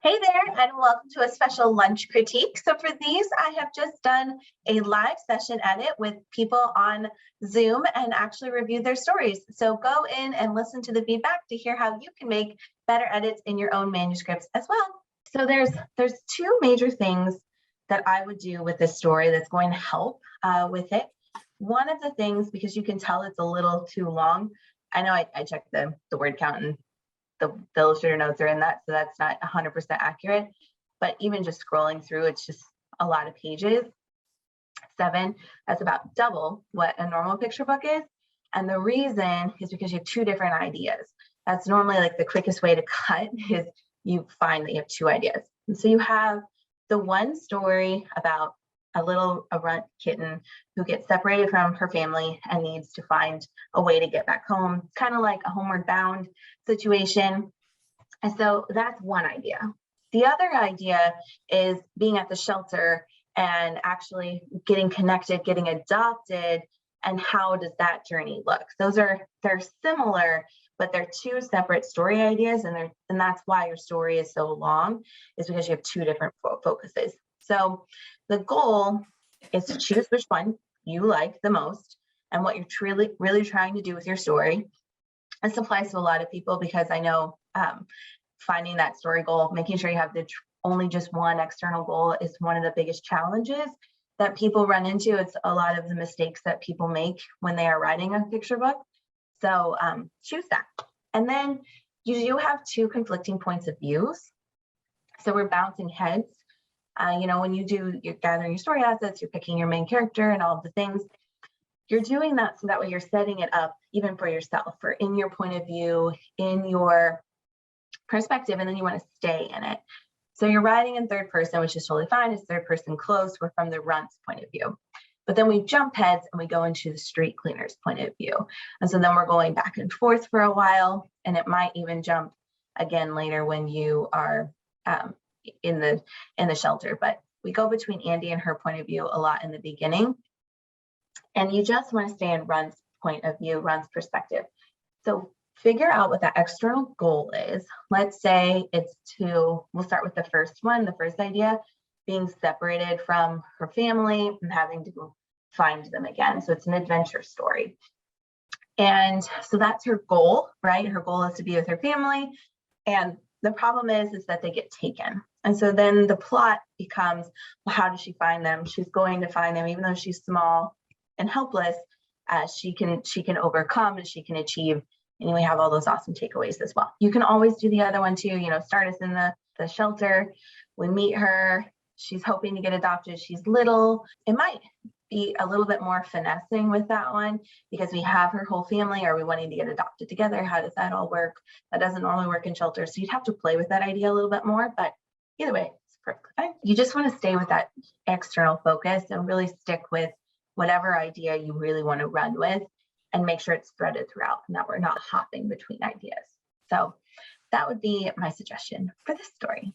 Hey there, and welcome to a special lunch critique. So for these, I have just done a live session edit with people on Zoom and actually reviewed their stories. So go in and listen to the feedback to hear how you can make better edits in your own manuscripts as well. So there's two major things that I would do with this story that's going to help with it. One of the things, because you can tell it's a little too long, I know I checked the word count and the illustrator notes are in that, so that's not 100% accurate, but even just scrolling through, it's just a lot of pages. 7, that's about double what a normal picture book is. And the reason is because you have two different ideas. That's normally like the quickest way to cut is you find that you have two ideas. And so you have the one story about a runt kitten who gets separated from her family and needs to find a way to get back home. It's kind of like a homeward bound situation. And so that's one idea. The other idea is being at the shelter and actually getting connected, getting adopted, and how does that journey look? They're similar, but they're two separate story ideas, and that's why your story is so long, is because you have two different focuses. So the goal is to choose which one you like the most and what you're really trying to do with your story. This applies to a lot of people because I know finding that story goal, making sure you have only just one external goal is one of the biggest challenges that people run into. It's a lot of the mistakes that people make when they are writing a picture book. So choose that. And then you do have two conflicting points of views. So we're bouncing heads. When you're gathering your story assets, you're picking your main character and all of the things, you're doing that so that way you're setting it up even for yourself, or in your point of view, in your perspective, and then you want to stay in it. So you're writing in third person, which is totally fine. It's third person close. We're from the runt's point of view. But then we jump heads and we go into the street cleaner's point of view. And so then we're going back and forth for a while, and it might even jump again later when you are in the shelter. But we go between Andy and her point of view a lot in the beginning, and you just want to stay in Run's point of view, Run's perspective. So figure out what that external goal is. Let's say we'll start with the first one, the first idea, being separated from her family and having to find them again. So it's an adventure story. And so that's her goal, right? Her goal is to be with her family. And the problem is that they get taken. And so then the plot becomes, well, how does she find them? She's going to find them, even though she's small and helpless, she can overcome and she can achieve. And we have all those awesome takeaways as well. You can always do the other one too, start us in the shelter. We meet her. She's hoping to get adopted. She's little. It might be a little bit more finessing with that one because we have her whole family. Are we wanting to get adopted together? How does that all work? That doesn't normally work in shelters. So you'd have to play with that idea a little bit more, but either way, it's perfectly fine. You just want to stay with that external focus and really stick with whatever idea you really want to run with and make sure it's threaded throughout and that we're not hopping between ideas. So that would be my suggestion for this story.